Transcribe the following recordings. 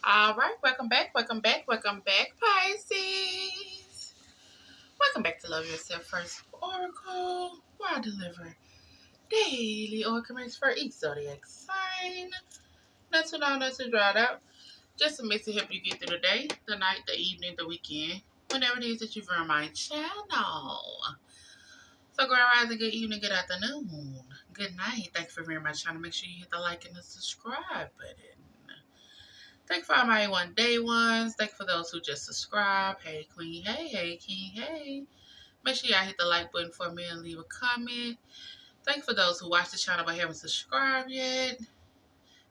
All right, welcome back, Pisces. Welcome back to Love Yourself First Oracle, where I deliver daily oracles for each zodiac sign. Not too long, not too dried out. Just a mix to help you get through the day, the night, the evening, the weekend, whenever it is that you've on my channel. So, grand rising, good evening, good afternoon, good night. Thanks for very much. Trying to make sure you hit the like and the subscribe button. Thank you for all my day ones. Thank you for those who just subscribe. Hey, Queen. Hey, King. Hey. Make sure y'all hit the like button for me and leave a comment. Thank you for those who watch the channel but haven't subscribed yet.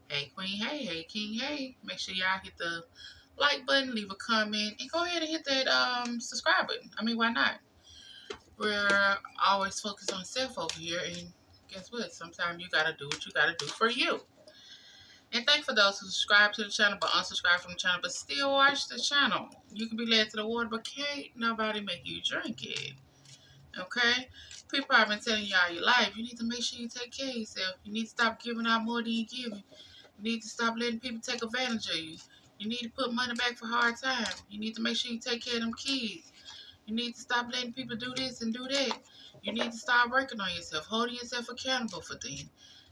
Hey, Queen. Hey, King. Hey. Make sure y'all hit the like button, leave a comment, and go ahead and hit that subscribe button. I mean, why not? We're always focused on self over here, and guess what? Sometimes you gotta do what you gotta do for you. And thank for those who subscribe to the channel but unsubscribe from the channel but still watch the channel. You can be led to the water, but can't nobody make you drink it. Okay? People have been telling you all your life, you need to make sure you take care of yourself. You need to stop giving out more than you're giving. You need to stop letting people take advantage of you. You need to put money back for hard times. You need to make sure you take care of them kids. You need to stop letting people do this and do that. You need to start working on yourself, holding yourself accountable for things.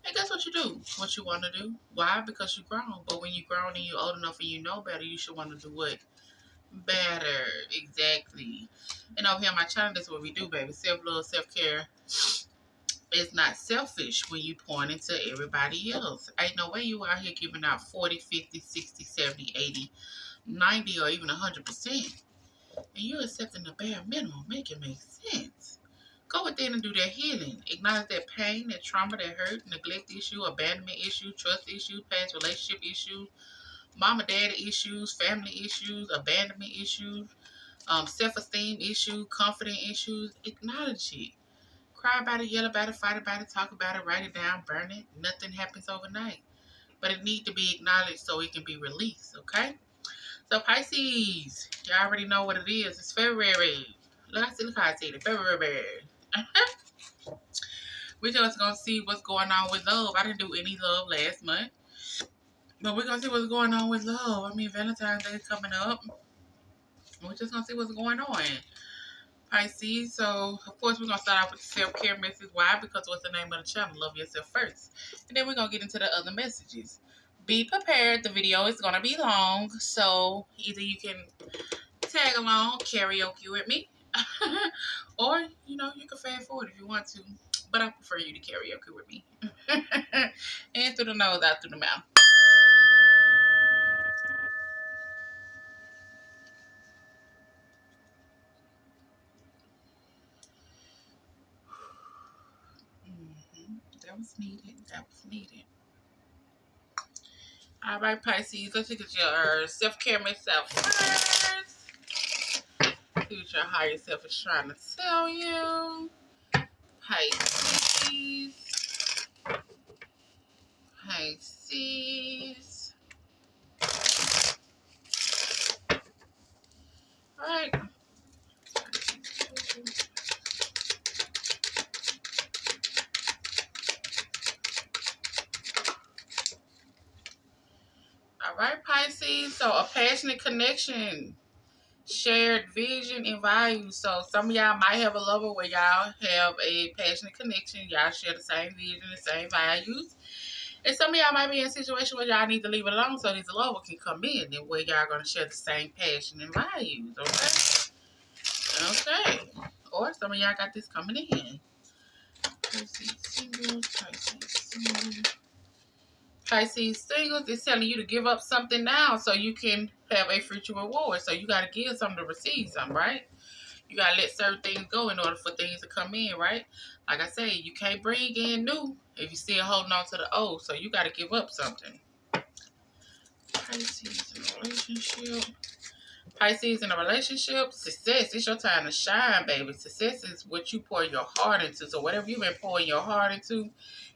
And guess what you do? What you want to do. Why? Because you're grown. But when you're grown and you're old enough and you know better, you should want to do what? Better. Exactly. And over here on my channel, that's what we do, baby. Self-love, self-care. It's not selfish when you point into everybody else. Ain't no way you out here giving out 40, 50, 60, 70, 80, 90, or even 100%. And you're accepting the bare minimum. Make it make sense. Go within and do that healing. Acknowledge that pain, that trauma, that hurt, neglect issue, abandonment issue, trust issue, past relationship issues, mama daddy issues, family issues, abandonment issues, self-esteem issues, confidence issues. Acknowledge it. Cry about it, yell about it, fight about it, talk about it, write it down, burn it. Nothing happens overnight. But it needs to be acknowledged so it can be released, okay? So Pisces, you already know what it is. It's February. Look how I said it. February. We're just gonna see what's going on with love. I didn't do any love last month, but we're gonna see what's going on with love. I mean, Valentine's Day is coming up. We're just gonna see what's going on, Pisces. So, of course, we're gonna start off with the self-care message. Why? Because what's the name of the channel? Love yourself first, and then we're gonna get into the other messages. Be prepared. The video is gonna be long, so either you can tag along, karaoke with me, or you can fast forward if you want to. But I prefer you to karaoke with me. In through the nose, out through the mouth. That was needed. That was needed. All right, Pisces. Let's look at your self-care myself first. See what your higher self is trying to tell you. Pisces. Pisces. All right. All right, Pisces. So a passionate connection, shared vision and values. So some of y'all might have a lover where y'all have a passionate connection. Y'all share the same vision, the same values. And some of y'all might be in a situation where y'all need to leave it alone so this lover can come in and where y'all gonna share the same passion and values. Okay. Or some of y'all got this coming in. Pisces singles, Pisces singles. Pisces singles is telling you to give up something now so you can have a future reward. So you got to give something to receive something, right? You got to let certain things go in order for things to come in, right? Like I say, you can't bring in new if you're still holding on to the old. So you got to give up something. Pisces in a relationship. Pisces in a relationship. Success. It's your time to shine, baby. Success is what you pour your heart into. So whatever you've been pouring your heart into,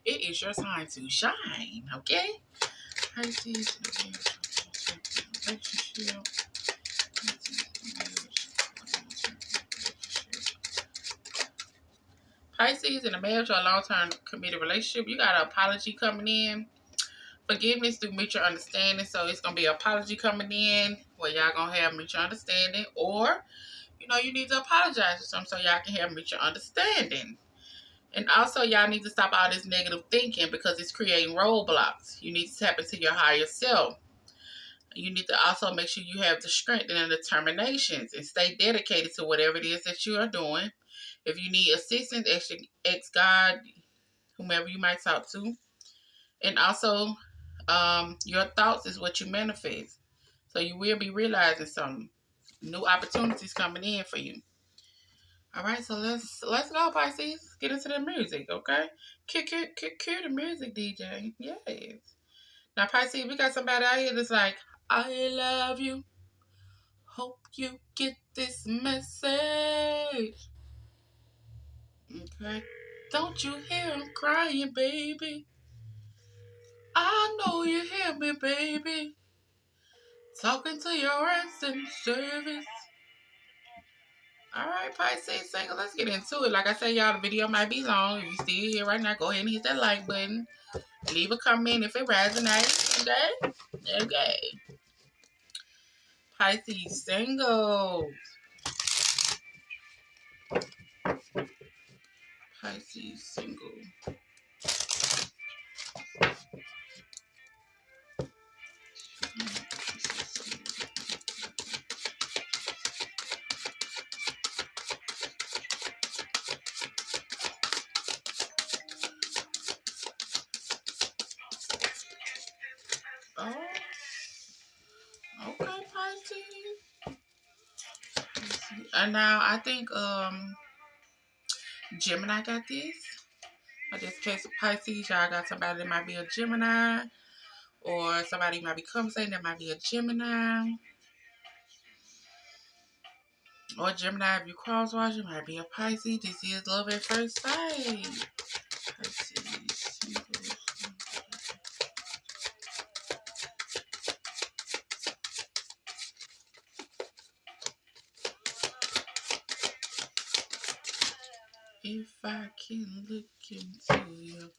it is your time to shine, okay? Pisces in a relationship. Pisces in a marriage or a long-term committed relationship, you got an apology coming in forgiveness through mutual understanding. So it's going to be an apology coming in where y'all going to have mutual understanding. Or, you need to apologize for something so y'all can have mutual understanding. And also, y'all need to stop all this negative thinking because it's creating roadblocks. You need to tap into your higher self. You need to also make sure you have the strength and the determinations and stay dedicated to whatever it is that you are doing. If you need assistance, ask God, whomever you might talk to. And also, your thoughts is what you manifest. So you will be realizing some new opportunities coming in for you. All right, so let's go, Pisces. Get into the music, okay? Cue the music, DJ. Yes. Now, Pisces, we got somebody out here that's like, I love you. Hope you get this message. Okay. Don't you hear him crying, baby? I know you hear me, baby. Talking to your ass in service. Alright, Pisces single, let's get into it. Like I said, y'all, the video might be long. If you still here right now, go ahead and hit that like button. Leave a comment if it resonates. Okay? Okay. Pisces single. Pisces single. Oh, okay, Pisces. And now I think Gemini got this. I just case of Pisces, y'all got somebody that might be a Gemini, or somebody might be conversating that might be a Gemini, or Gemini if you cross watch, it might be a Pisces. This is love at first sight. Pisces. If I can look into you.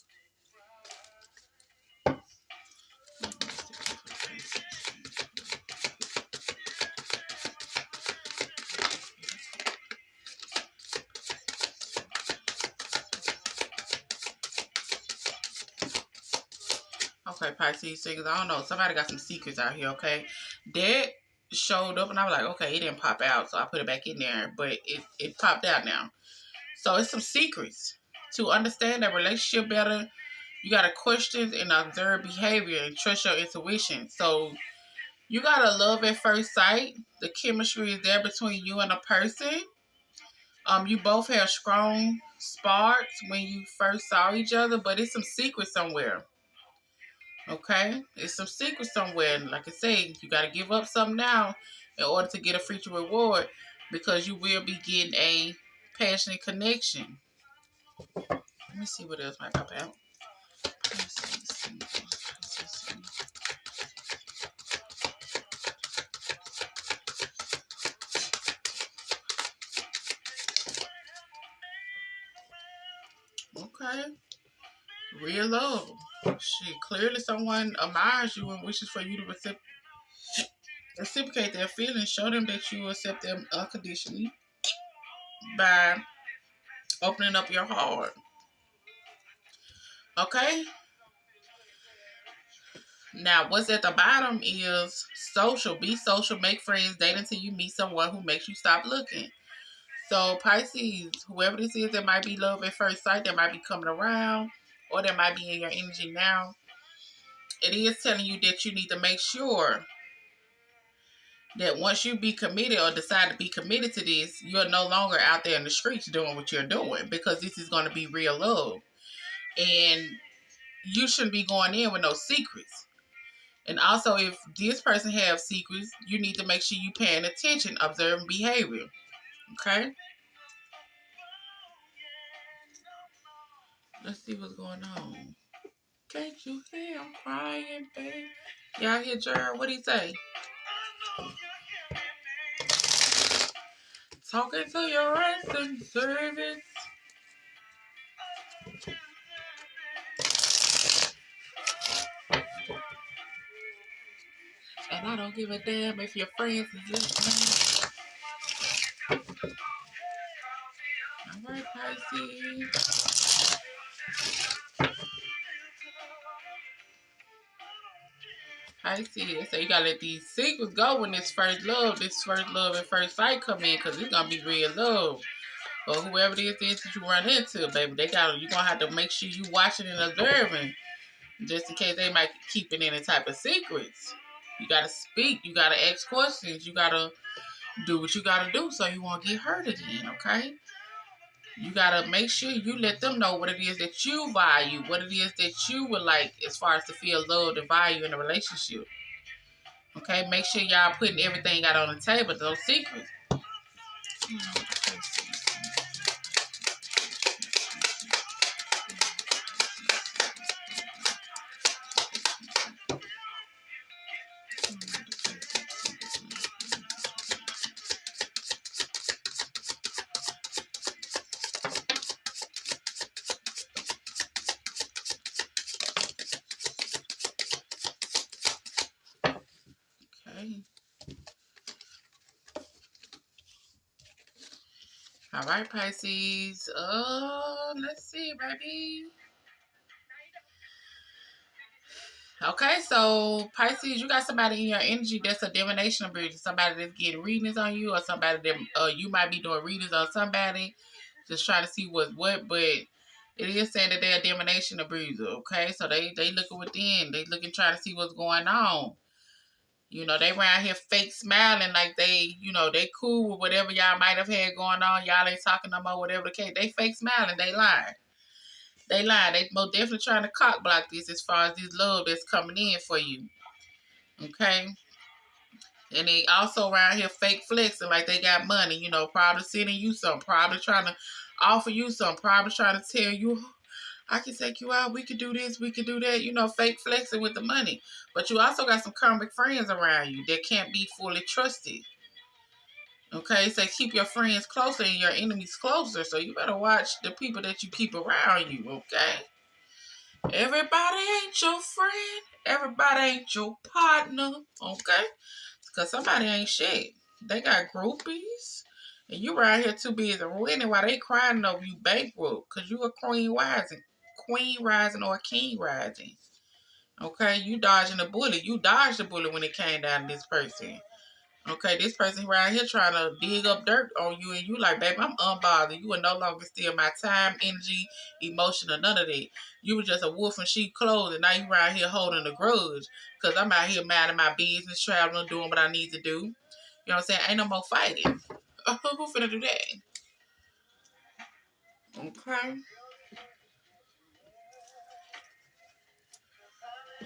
Okay, Pisces singers. I don't know. Somebody got some secrets out here, okay? That showed up and I was like, okay, it didn't pop out, so I put it back in there. But it popped out now. So it's some secrets. To understand that relationship better, you gotta question and observe behavior and trust your intuition. So you gotta love at first sight. The chemistry is there between you and a person. You both have strong sparks when you first saw each other, but it's some secret somewhere. Okay? It's some secret somewhere. And like I say, you gotta give up something now in order to get a future reward because you will be getting a passionate connection. Let me see what else might pop out. Okay. Real love. Shit, clearly someone admires you and wishes for you to reciprocate their feelings. Show them that you accept them unconditionally by opening up your heart. Okay? Now, what's at the bottom is social. Be social, make friends, date until you meet someone who makes you stop looking. So, Pisces, whoever this is, that might be love at first sight, that might be coming around, or that might be in your energy now. It is telling you that you need to make sure that once you be committed or decide to be committed to this, you're no longer out there in the streets doing what you're doing because this is going to be real love. And you shouldn't be going in with no secrets. And also, if this person has secrets, you need to make sure you paying attention, observing behavior. Okay? Let's see what's going on. Can't you hear I'm crying, baby? Y'all hear Gerald? What'd he say? Talking to your ass in service. And I don't give a damn if your friends is listening. All right, Pisces. Pisces. So you gotta let these secrets go when this first love and first sight come in, because it's gonna be real love. Or whoever it is that you run into, baby, you gonna have to make sure you watching and observing, just in case they might keep it any type of secrets. You gotta speak. You gotta ask questions. You gotta do what you gotta do so you won't get hurt again. Okay. You gotta make sure you let them know what it is that you value, what it is that you would like as far as to feel loved and value in a relationship. Okay, make sure y'all putting everything out on the table, those secrets. Okay. All right, Pisces. Let's see, baby. Okay, so Pisces, you got somebody in your energy that's a divination ability. Somebody that's getting readings on you, or somebody that you might be doing readings on somebody, just trying to see what's what. But it is saying that they're a divination abuser. Okay, so they looking within, they looking trying to see what's going on. You know, they around here fake smiling like they cool with whatever y'all might have had going on. Y'all ain't talking no more, whatever the case. They fake smiling, they lying. They lying. They most definitely trying to cock block this as far as this love that's coming in for you. Okay? And they also around here fake flexing like they got money, probably sending you something, probably trying to offer you something, probably trying to tell you, I can take you out, we could do this, we could do that, fake flexing with the money. But you also got some karmic friends around you that can't be fully trusted. Okay, so keep your friends closer and your enemies closer. So you better watch the people that you keep around you, okay? Everybody ain't your friend. Everybody ain't your partner, okay? Because somebody ain't shit. They got groupies. And you right here too busy winning while they crying over you bankrupt. Because you a queen rising or a king rising. Okay, you dodging the bullet. You dodged the bullet when it came down to this person. Okay, this person right here trying to dig up dirt on you, and you like, baby, I'm unbothered. You are no longer steal my time, energy, emotion, or none of that. You were just a wolf in sheep clothes, and now you right here holding a grudge because I'm out here minding my business, traveling, doing what I need to do. You know what I'm saying? Ain't no more fighting. Who finna do that? Okay.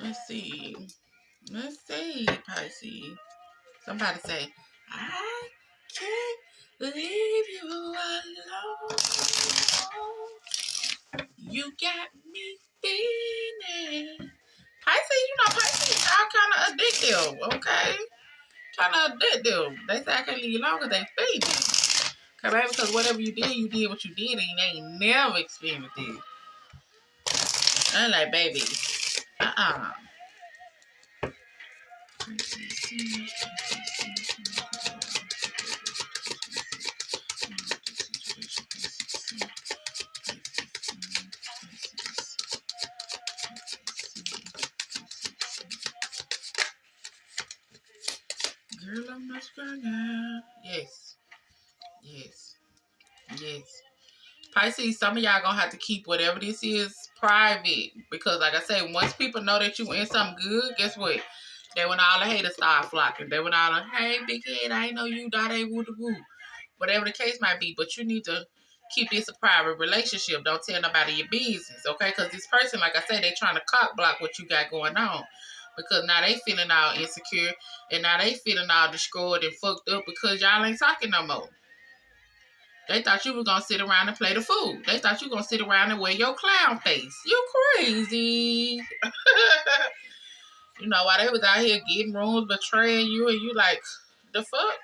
Let's see. Let's see, Pisces. Somebody say, I can't leave you alone. You got me feeling. Pisces are kind of addictive, okay? Kind of addictive. They say I can't leave you long because they feeding. Okay, baby, because whatever you did what you did, and they ain't never experienced it. I'm like, baby, uh-uh. Girl, I'm not struggling. Yes. Yes. Yes. Pisces, some of y'all gonna have to keep whatever this is private. Because like I say, once people know that you in something good, guess what? They when all the haters start flocking. They when all the, hey, big head, I ain't know you, daddy, woo woo. Whatever the case might be. But you need to keep this a private relationship. Don't tell nobody your business, okay? Because this person, like I said, they trying to cock block what you got going on. Because now they feeling all insecure. And now they feeling all destroyed and fucked up because y'all ain't talking no more. They thought you were going to sit around and play the fool. They thought you were going to sit around and wear your clown face. You crazy. While they was out here getting rooms, betraying you, and you like, the fuck?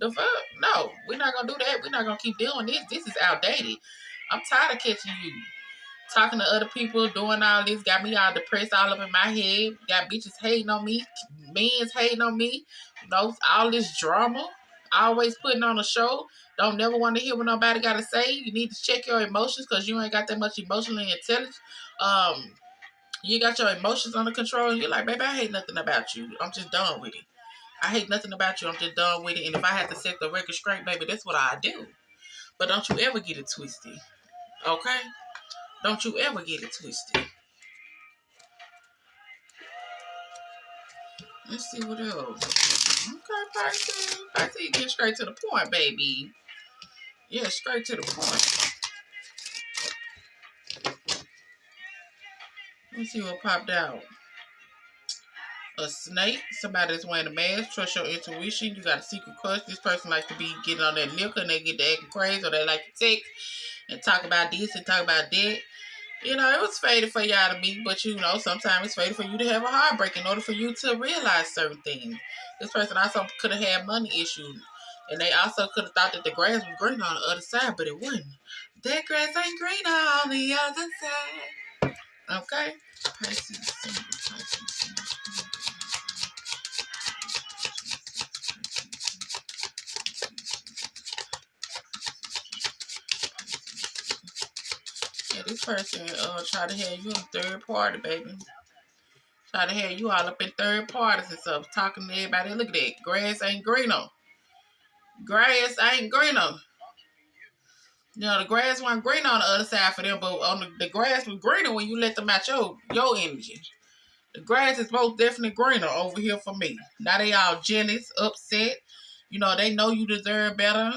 The fuck? No, we're not going to do that. We're not going to keep doing this. This is outdated. I'm tired of catching you talking to other people, doing all this, got me all depressed all up in my head. Got bitches hating on me, men's hating on me. All this drama. Always putting on a show. Don't never want to hear what nobody got to say. You need to check your emotions because you ain't got that much emotionally intelligence. You got your emotions under control. And you're like, baby, I hate nothing about you. I'm just done with it. I hate nothing about you. I'm just done with it. And if I had to set the record straight, baby, that's what I do. But don't you ever get it twisted. Okay? Don't you ever get it twisted. Let's see what else. Okay, Pisces. Pisces, you get straight to the point, baby. Yeah, straight to the point. Let's see what popped out. A snake, somebody that's wearing a mask. Trust your intuition. You got a secret crush. This person likes to be getting on that liquor and they get to acting crazy, or they like to text and talk about this and talk about that. It was fated for y'all to meet, but sometimes it's fated for you to have a heartbreak in order for you to realize certain things. This person also could have had money issues, and they also could have thought that the grass was greener on the other side, but it wasn't. That grass ain't greener on the other side. Okay? Pisces, yeah, this person try to have you in third party, baby. Try to have you all up in third parties and stuff, talking to everybody. Look at that. Grass ain't greener. Grass ain't greener. The grass wasn't green on the other side for them, but the grass was greener when you let them out your energy. The grass is most definitely greener over here for me. Now they all jealous, upset. They know you deserve better.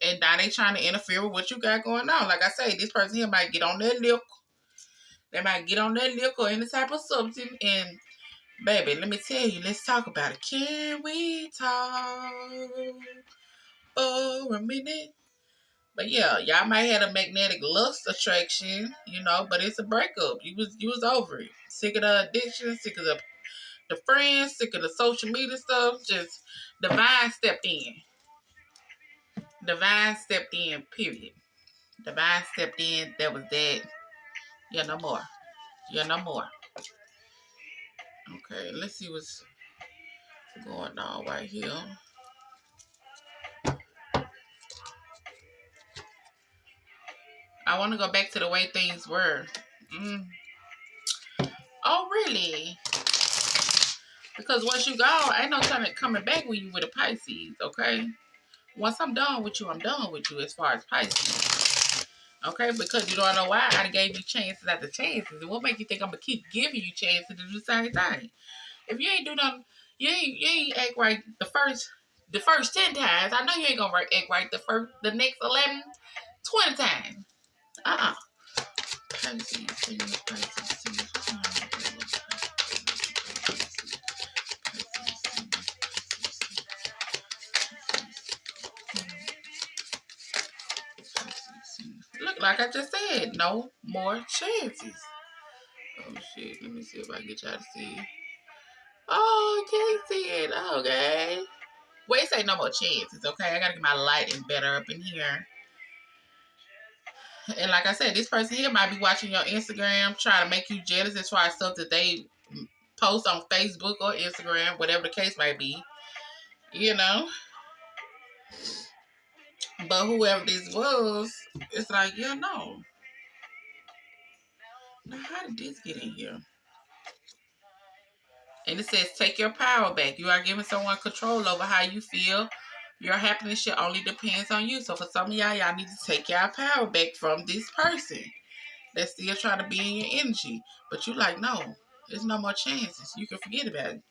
And now they trying to interfere with what you got going on. Like I say, this person here might get on that liquor. They might get on that liquor or any type of substance. And, baby, let me tell you, let's talk about it. Can we talk for a minute? But yeah, y'all might have a magnetic lust attraction, but it's a breakup. You was over it. Sick of the addiction, sick of the friends, sick of the social media stuff. Just divine stepped in. Divine stepped in, period. Divine stepped in, that was that. Yeah, no more. Yeah, no more. Okay, let's see what's going on right here. I want to go back to the way things were. Oh, really? Because once you go, ain't no time coming back when you with a Pisces, okay? Once I'm done with you, I'm done with you as far as Pisces. Okay? Because you don't know why I gave you chances after chances. And what make you think I'm going to keep giving you chances to do the same thing? If you ain't do nothing, you ain't act right the first 10 times. I know you ain't going to act right the next 11, 20 times. Pisces. Look, like I just said, no more chances. Oh, shit. Let me see if I can get y'all to see. Oh, can't see it. Okay. Wait, say no more chances, okay? I gotta get my lighting better up in here. And like I said, this person here might be watching your Instagram, trying to make you jealous as far as stuff that they post on Facebook or Instagram, whatever the case might be. But whoever this was, it's like, no. Now, how did this get in here? And it says, take your power back. You are giving someone control over how you feel. Your happiness should only depends on you. So for some of y'all need to take your power back from this person that's still trying to be in your energy. But you like, no, there's no more chances. You can forget about it.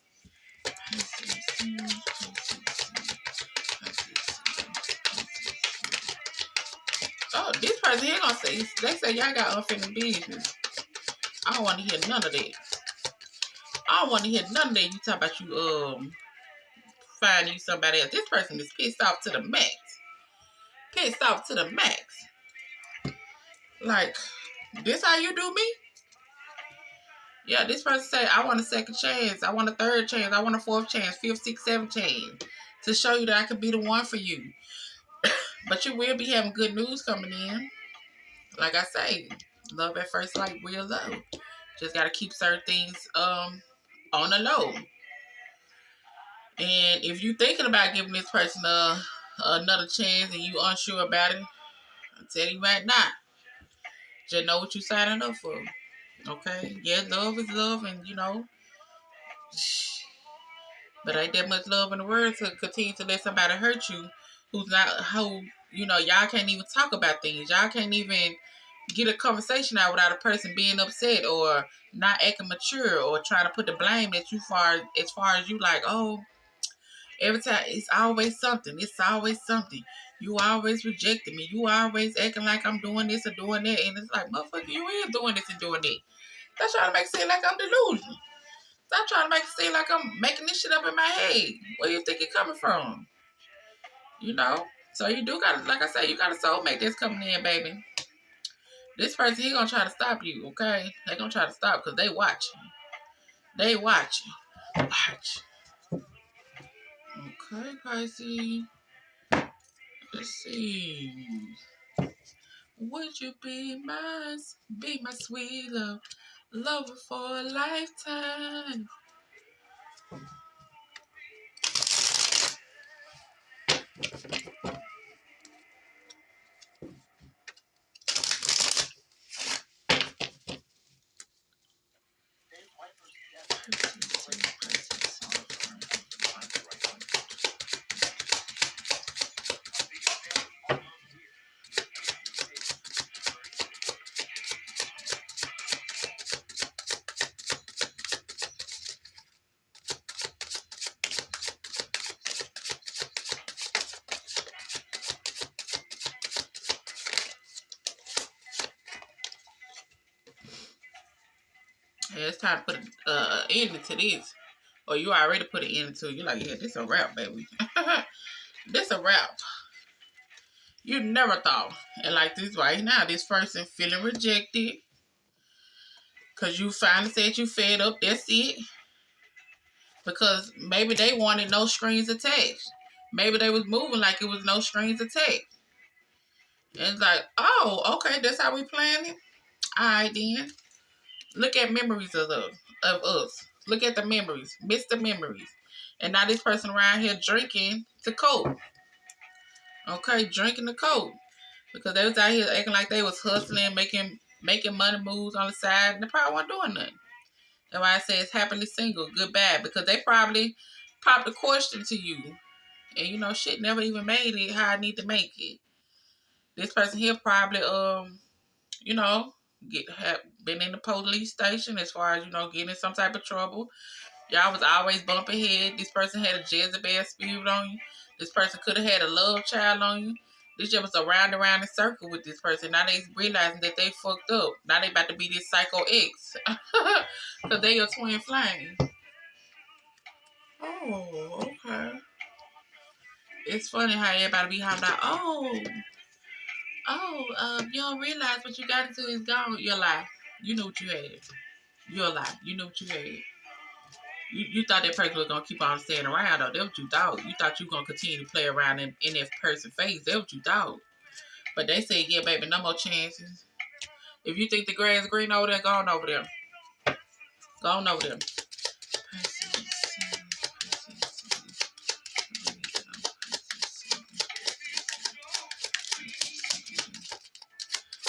Oh, this person here gonna say, they say y'all got unfinished business. I don't want to hear none of that. I don't want to hear none of that. You talk about you find you somebody else. This person is pissed off to the max. Pissed off to the max. Like, this how you do me? Yeah, this person say, I want a second chance. I want a third chance. I want a fourth chance, fifth, sixth, seventh chance. To show you that I could be the one for you. But you will be having good news coming in. Like I say, Love at first sight, real love. Just gotta keep certain things on the low. And if you thinking about giving this person another chance and you unsure about it, I tell you right now, just know what you signing up for. Okay? Yeah, love is love, and but ain't that much love in the world to continue to let somebody hurt you who's not who y'all can't even talk about things. Y'all can't even get a conversation out without a person being upset or not acting mature or trying to put the blame at you as far as you like, oh, every time it's always something. It's always something. You always rejecting me. You always acting like I'm doing this or doing that. And it's like, motherfucker, you is doing this and doing that. That's trying to make it seem like I'm delusional. Stop trying to make it seem like I'm making this shit up in my head. Where do you think it coming from? So you do got, like I said, you got a soulmate that's coming in, baby. This person, he gonna try to stop you, okay? They gonna try to stop because they watching. They watching. Watch. Okay, Pisces. Let's see. Would you be my sweet love, lover for a lifetime? Yeah, it's time to put an end to this. Or you already put an end to it. You're like, yeah, this a wrap, baby. This a wrap. You never thought. And like this right now, this person feeling rejected. Because you finally said you fed up. That's it. Because maybe they wanted no strings attached. Maybe they was moving like it was no strings attached. And it's like, oh, okay, that's how we planned it. All right, then. Look at memories of us. Look at the memories. Miss the memories. And now this person around here drinking to cope. Okay, drinking to cope. Because they was out here acting like they was hustling, making money moves on the side, and they probably weren't doing nothing. That's why I say it's happily single, goodbye. Because they probably popped a question to you. And shit never even made it how I need to make it. This person here probably you know, have been in the police station as far as, getting in some type of trouble. Y'all was always bumping head. This person had a Jezebel spirit on you. This person could have had a love child on you. This just was around in circle with this person. Now they realizing that they fucked up. Now they about to be this psycho ex. Because they are twin flame. Oh, okay. It's funny how everybody be hopping out, you don't realize what you got into is gone. You're lie. You knew what you had. You're lie. You knew what you had. You thought that person was gonna keep on staying around, though. That's what you thought. You thought you were gonna continue to play around in that person's face. That's what you thought. But they said, yeah, baby, no more chances. If you think the grass is green over there, go on over there. Go on over there.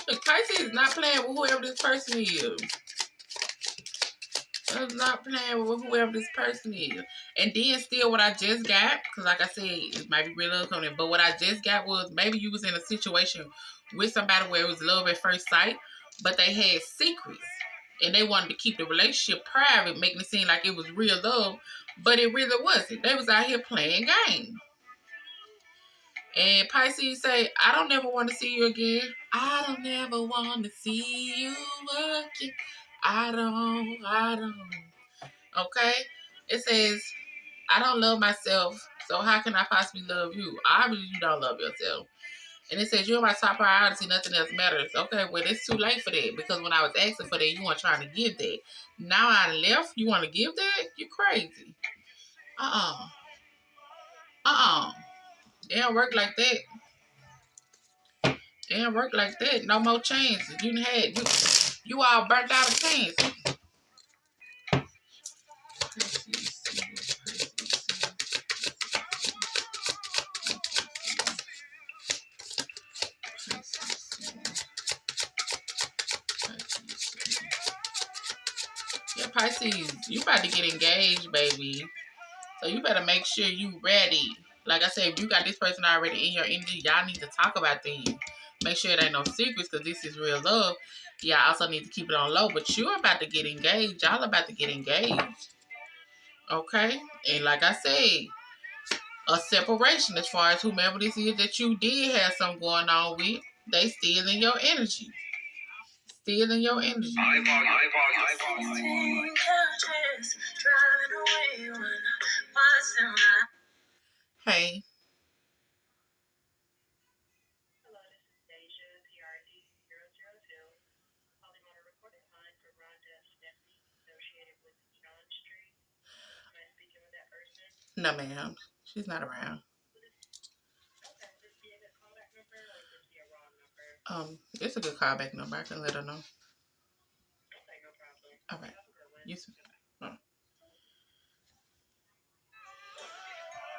Look, Pisces is not playing with whoever this person is. It's not playing with whoever this person is. And then still what I just got, because like I said, it might be real coming, but what I just got was maybe you was in a situation with somebody where it was love at first sight, but they had secrets. And they wanted to keep the relationship private, making it seem like it was real love, but it really wasn't. They was out here playing games. And Pisces say, I don't ever want to see you again. I don't ever want to see you again. I don't. Okay? It says, I don't love myself, so how can I possibly love you? Obviously, you don't love yourself. And it says, you're my top priority, nothing else matters. Okay, well, it's too late for that, because when I was asking for that, you weren't trying to give that. Now I left, you want to give that? You're crazy. It don't work like that. It don't work like that. No more chances. You had You all burnt out of chance. Yeah, Pisces, you about to get engaged, baby. So you better make sure you ready. Like I said, if you got this person already in your energy, y'all need to talk about things. Make sure it ain't no secrets because this is real love. Y'all also need to keep it on low. But you're about to get engaged. Y'all about to get engaged. Okay? And like I said, a separation as far as whomever this is that you did have something going on with, they still in your energy. Still in your energy. Hey. No, ma'am. She's not around. It's a good callback number. I can let her know. All right. You.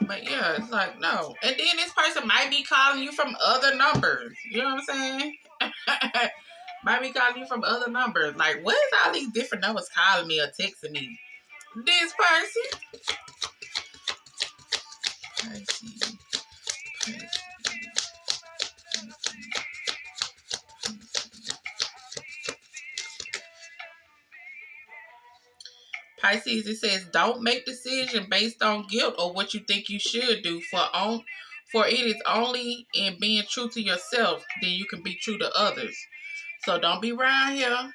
But yeah, it's like no. And then this person might be calling you from other numbers. You know what I'm saying? Might be calling you from other numbers. Like, what is all these different numbers calling me or texting me? This person. Pisces, it says, don't make decisions based on guilt or what you think you should do. For it is only in being true to yourself then you can be true to others. So don't be around here,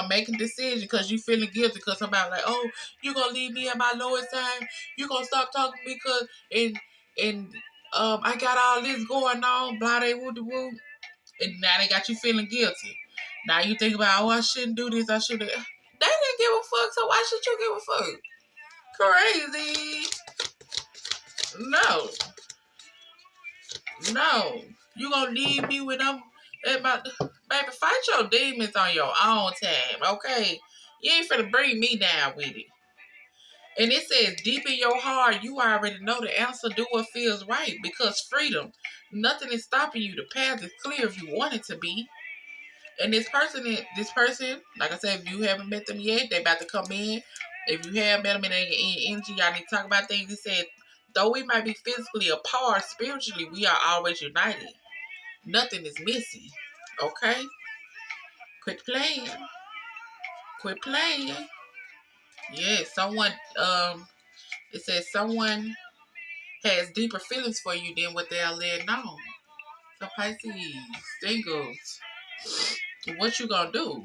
making decisions because you feeling guilty because somebody like, oh, you gonna leave me at my lowest time. You gonna stop talking to me because and I got all this going on, blah de woo de woo, and now they got you feeling guilty. Now you think about, oh, I shouldn't do this. I should have. They didn't give a fuck, so why should you give a fuck? Crazy. No. No. You gonna leave me with them about baby, fight your demons on your own time, okay? You ain't finna bring me down with it. And it says deep in your heart, you already know the answer. Do what feels right because freedom. Nothing is stopping you. The path is clear if you want it to be. And this person, like I said, if you haven't met them yet, they about to come in. If you have met them in energy, y'all need to talk about things. It said, though we might be physically apart, spiritually, we are always united. Nothing is missing. Okay? Quit playing. Quit playing. Yeah, it says someone has deeper feelings for you than what they're letting on. So Pisces, singles, what you gonna do?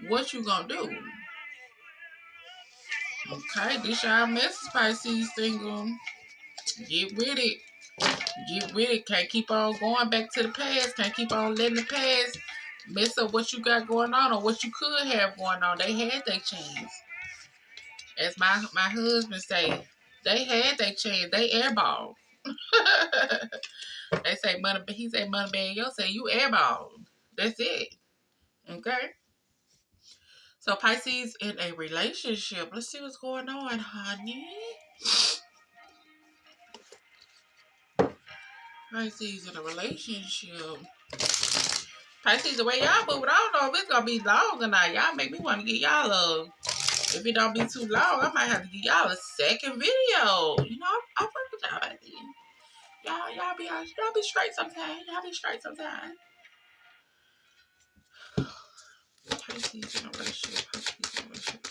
What you gonna do? Okay, this y'all message, Pisces single. Get with it. Get with it. Can't keep on going back to the past. Can't keep on letting the past mess up what you got going on or what you could have going on. They had their chance. As my husband say, they had their chance. They airball. They say money, but he say money bag. Yo say you airball. That's it. Okay. So Pisces in a relationship. Let's see what's going on, honey. Pisces in a relationship. Pisces, the way y'all move it, I don't know if it's gonna be long or not. Y'all make me want to get y'all a. If it don't be too long, I might have to get y'all a second video. I work with y'all like this. Y'all be straight sometime. Y'all be straight sometime. Pisces in a relationship. Pisces in a relationship.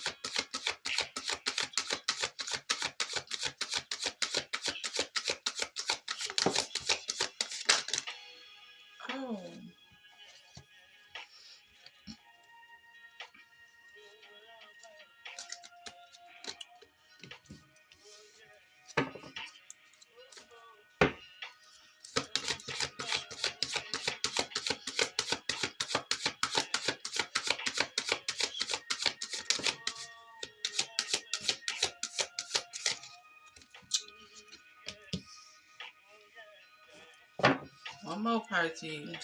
Oh. One more Pisces.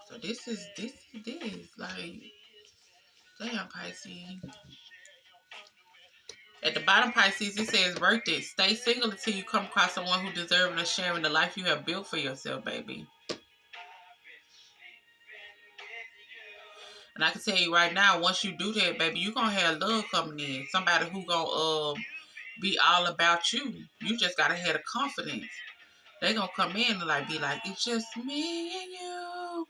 So this is like, damn, Pisces. At the bottom, Pisces, it says birthday. Stay single until you come across someone who deserves of sharing the life you have built for yourself, baby. And I can tell you right now, once you do that, baby, you're going to have love coming in. Somebody who going to be all about you. You just got to have the confidence. They going to come in and like be like, it's just me and you.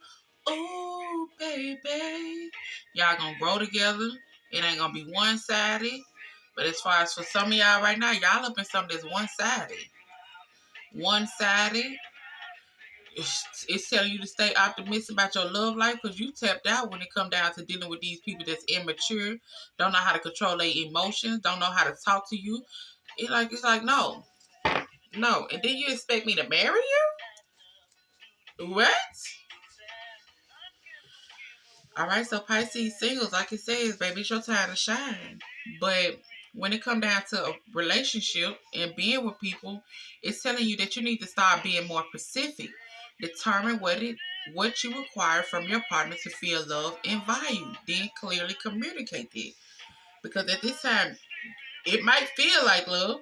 Oh, baby. Y'all going to grow together. It ain't going to be one-sided. But as far as for some of y'all right now, y'all up in something that's one-sided. One-sided. It's telling you to stay optimistic about your love life because you tapped out when it come down to dealing with these people that's immature, don't know how to control their emotions, don't know how to talk to you. It's like no. And then you expect me to marry you? What? All right, so Pisces singles, like it says, baby, it's your time to shine. But when it come down to a relationship and being with people, it's telling you that you need to start being more specific. Determine what you require from your partner to feel loved and valued. Then clearly communicate it. Because at this time, it might feel like love.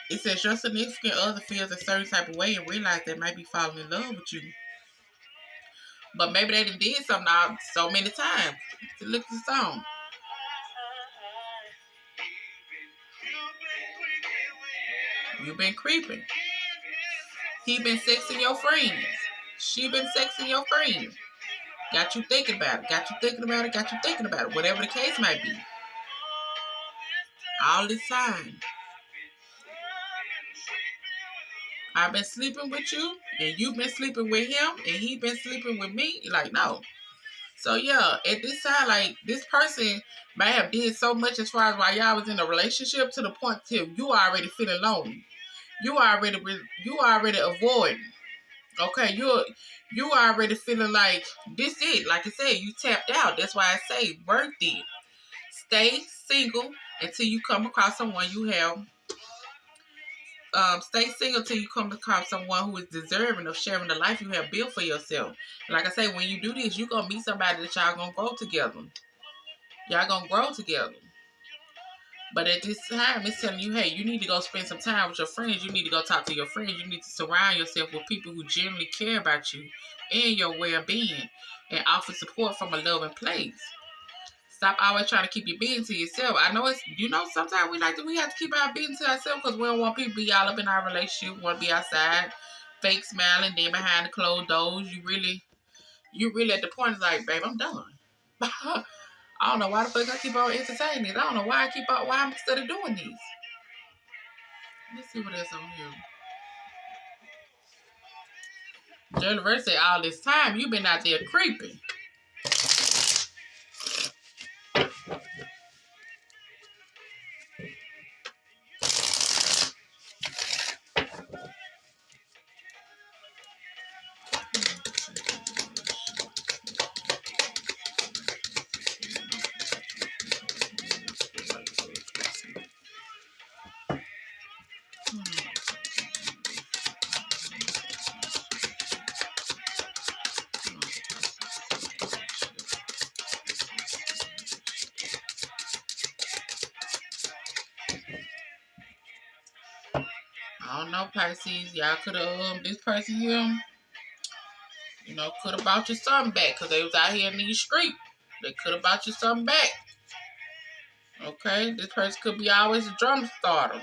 It says your significant other feels a certain type of way and realize they might be falling in love with you. But maybe they done did something out so many times. So look at the song. You been creeping. He been sexing your friends. She been sexing your friends. Got you thinking about it. Got you thinking about it. Got you thinking about it. Whatever the case might be. All this time. I've been sleeping with you, and you've been sleeping with him, and he been sleeping with me. Like, no. So yeah, at this time, like this person may have did so much as far as while y'all was in a relationship to the point till you already feeling lonely. You already avoiding. Okay, you already feeling like this it. Like I said, you tapped out. That's why I say worth it. Stay single until you come across someone you have. Stay single till you come across someone who is deserving of sharing the life you have built for yourself. Like I say, when you do this, you're gonna meet somebody that y'all gonna grow together. Y'all gonna grow together. But at this time, it's telling you, hey, you need to go spend some time with your friends. You need to go talk to your friends. You need to surround yourself with people who genuinely care about you and your well-being and offer support from a loving place. Stop always trying to keep your business to yourself. I know sometimes we have to keep our business to ourselves because we don't want people to be all up in our relationship. We want to be outside, fake smiling, then behind the closed doors. You really at the point is like, babe, I'm done. I don't know why the fuck I keep on entertaining this. I don't know why I'm still doing these. Let's see what else on here. Jennifer said all this time you been out there creeping. I don't know, Pisces. Y'all could have, this person here, could have bought you something back because they was out here in these streets. They could have bought you something back. Okay? This person could be always a drum starter.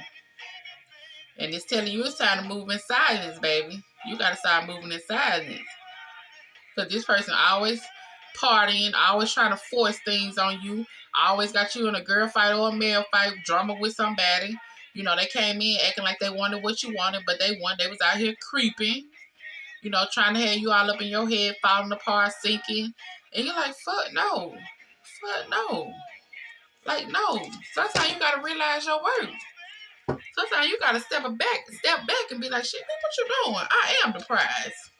And it's telling you it's time to move in silence, baby. You got to start moving in silence. Because this person always partying, always trying to force things on you. Always got you in a girl fight or a male fight, drama with somebody. They came in acting like they wanted what you wanted, but they was out here creeping. Trying to have you all up in your head, falling apart, sinking. And you're like, fuck no. Fuck no. Like, no. Sometimes you got to realize your worth. Sometimes you got to step back and be like, shit, what you doing? I am the prize.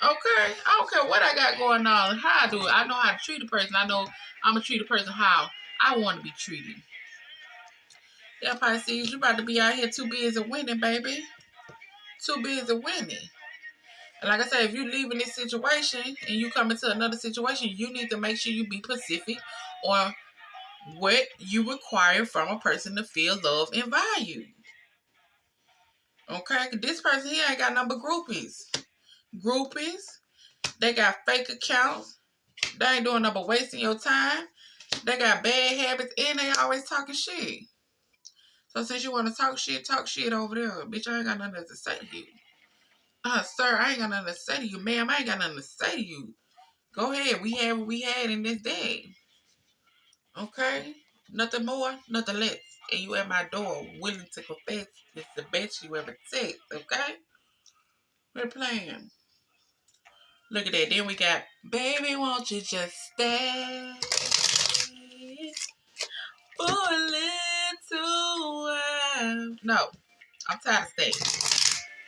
Okay? I don't care what I got going on. How I do it. I know how to treat a person. I know I'm going to treat a person how I want to be treated. Yeah, Pisces, you about to be out here too busy winning, baby. Too busy winning. And like I said, if you leave in this situation and you come into another situation, you need to make sure you be specific on what you require from a person to feel loved and valued. Okay? This person here ain't got number groupies. Groupies. They got fake accounts. They ain't doing nothing but wasting your time. They got bad habits and they always talking shit. So since you want to talk shit over there. Bitch, I ain't got nothing to say to you. Sir, I ain't got nothing to say to you. Ma'am, I ain't got nothing to say to you. Go ahead. We had what we had in this day. Okay? Nothing more, nothing less. And you at my door, willing to confess it's the best you ever takes. Okay? We're playing. Look at that. Then we got, baby, won't you just stay for a little while? No. I'm tired of staying.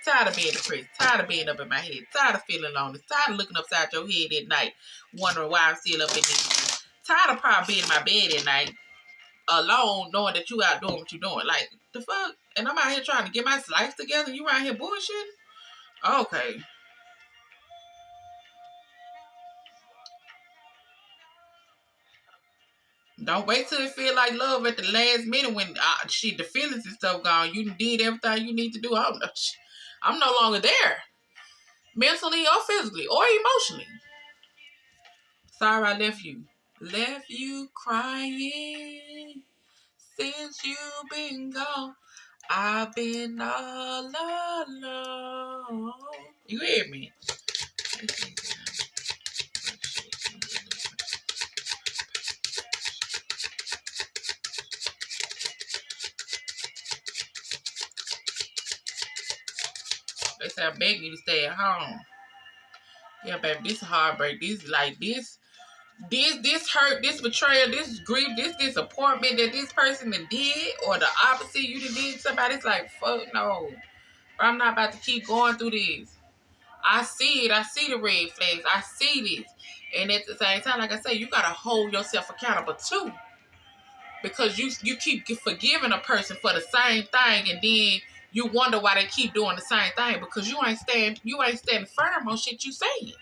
Tired of being depressed. Tired of being up in my head. Tired of feeling lonely. Tired of looking upside your head at night, wondering why I'm still up in this. Tired of probably being in my bed at night, alone, knowing that you out doing what you doing. Like, the fuck? And I'm out here trying to get my life together. You around here bullshitting? Okay. Don't wait till it feel like love at the last minute when the feelings and stuff gone. You did everything you need to do. I'm no longer there. Mentally or physically or emotionally. Sorry I left you. Left you crying since you've been gone. I've been all alone. You hear me? They say I'm begging you to stay at home. Yeah, baby, this is heartbreak. This like this hurt, this betrayal, this grief, this disappointment that this person did, or the opposite you did somebody. It's like, fuck no. I'm not about to keep going through this. I see it. I see the red flags. I see this. And at the same time, like I say, you gotta hold yourself accountable too. Because you keep forgiving a person for the same thing, and then you wonder why they keep doing the same thing, because you ain't standing firm on shit you saying.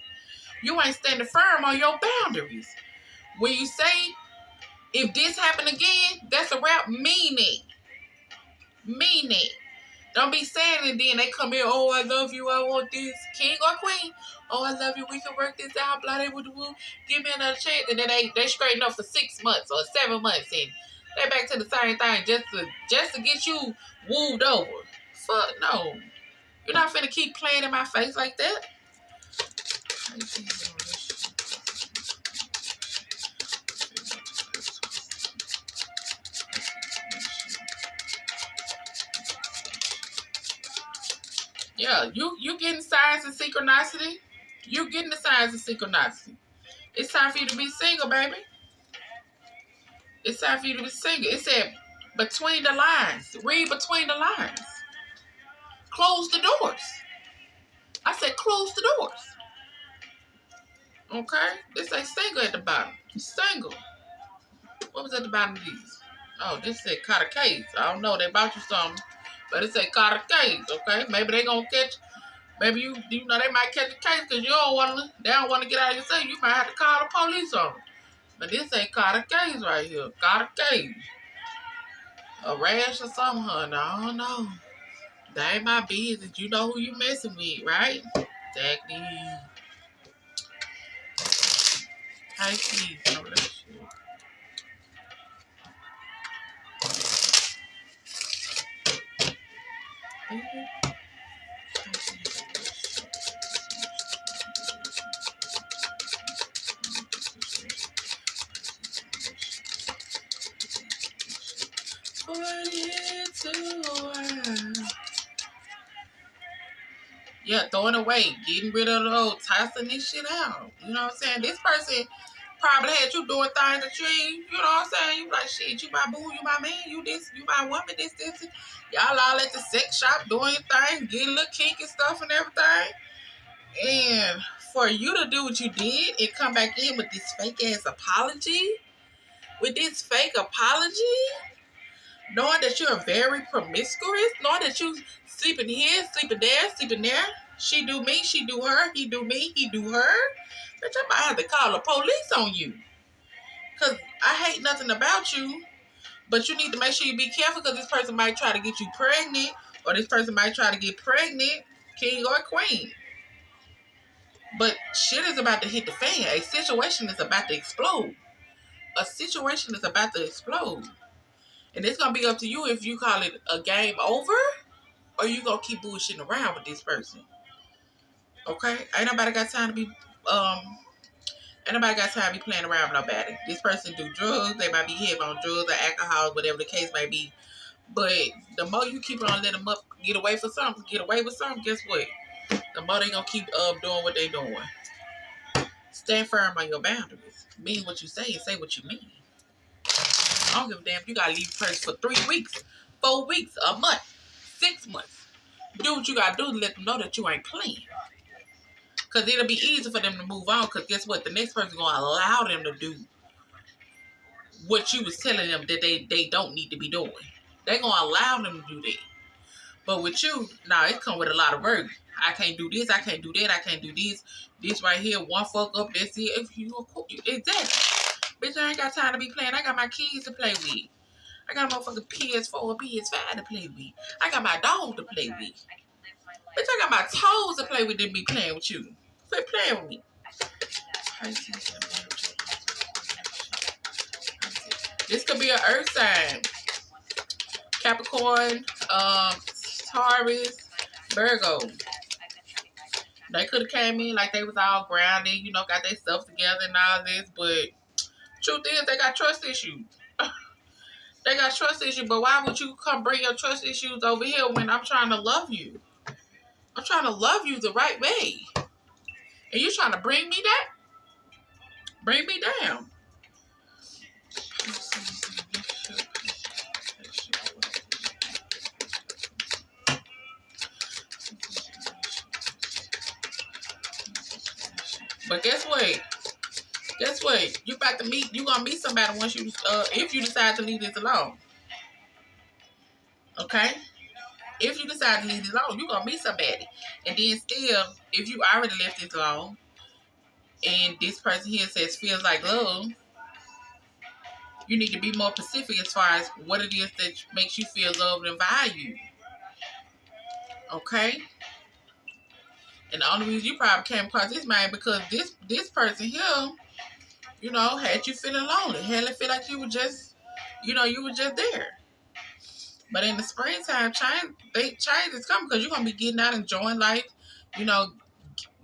You ain't standing firm on your boundaries. When you say, if this happen again, that's a wrap. Mean it. Mean it. Don't be saying it, then they come in, oh, I love you, I want this. King or queen, oh, I love you, we can work this out, blah, blah, blah, blah. Give me another chance. And then they straighten up for 6 months or 7 months, and they back to the same thing just to get you wooed over. Fuck no. You're not finna keep playing in my face like that. Yeah, you getting signs of synchronicity. You getting the signs of synchronicity. It's time for you to be single, baby. It's time for you to be single. It said between the lines. Read between the lines. Close the doors. I said close the doors. Okay? This ain't single at the bottom. Single. What was at the bottom of these? Oh, this said caught a case. I don't know. They bought you something. But it said caught a case. Okay? Maybe they gonna catch. Maybe you know they might catch a case because they don't want to get out of your cell. You might have to call the police on them. But this ain't caught a case right here. Caught a case. A rash or something, honey. I don't know. That ain't my business. You know who you messing with, right? Exactly. Pisces. No, that shit. Yeah, throwing away, getting rid of those, tossing this shit out. You know what I'm saying? This person probably had you doing things that you ain't, you know what I'm saying? You like, shit, you my boo, you my man, you this, you my woman, this. Y'all all at the sex shop doing things, getting a little kinky stuff and everything. And for you to do what you did and come back in with this fake ass apology, knowing that you're very promiscuous, knowing that you sleeping here, sleeping there, She do me, she do her. He do me, he do her. Bitch, I might have to call the police on you. Because I hate nothing about you. But you need to make sure you be careful because this person might try to get you pregnant. Or this person might try to get pregnant. King or queen. But shit is about to hit the fan. A situation is about to explode. A situation is about to explode. And it's going to be up to you if you call it a game over or you going to keep bullshitting around with this person. Okay? Ain't nobody got time to be playing around with nobody. This person do drugs. They might be heavy on drugs or alcohol, whatever the case may be. But the more you keep on letting them up, get away with something, guess what? The more they going to keep doing what they doing. Stand firm on your boundaries. Mean what you say and say what you mean. I don't give a damn if you got to leave the person for 3 weeks, 4 weeks, a month, 6 months. Do what you got to do to let them know that you ain't playing. Because it'll be easy for them to move on because guess what? The next person's going to allow them to do what you was telling them that they don't need to be doing. They're going to allow them to do that. But with you, it come with a lot of work. I can't do this. I can't do that. I can't do this. This right here, one fuck up. That's it. If you exactly. Bitch, I ain't got time to be playing. I got my kids to play with. I got a motherfucking PS4 or PS5 to play with. I got my dog to play with. Bitch, I got my toes to play with than be playing with you. Quit playing with me. This could be an earth sign. Capricorn, Taurus, Virgo. They could have came in like they was all grounded, got their stuff together and all this, but truth is they got trust issues. They got trust issues, but why would you come bring your trust issues over here when I'm trying to love you? I'm trying to love you the right way. And you trying to bring me that? Bring me down. But guess what? You gonna meet somebody once you if you decide to leave this alone. Okay? If you decide to leave this alone, you're gonna meet somebody. And then still, if you already left this alone and this person here says feels like love, you need to be more specific as far as what it is that makes you feel loved and valued. Okay? And the only reason you probably came across this man because this person here, had you feeling lonely. Had it feel like you were just, you were just there. But in the springtime, change is coming because you're going to be getting out, enjoying life,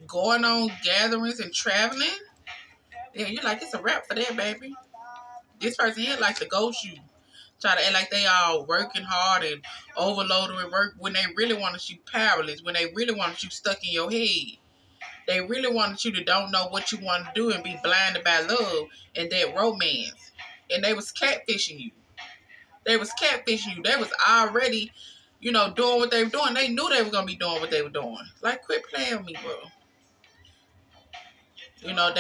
going on gatherings and traveling. Yeah, you're like, it's a wrap for that, baby. This person here like to ghost you. Try to act like they all working hard and overloaded with work when they really wanted you powerless, when they really wanted you stuck in your head. They really wanted you to don't know what you want to do and be blinded by love and that romance. And they was catfishing you. They was already, doing what they were doing. They knew they were going to be doing what they were doing. Like, quit playing with me, bro.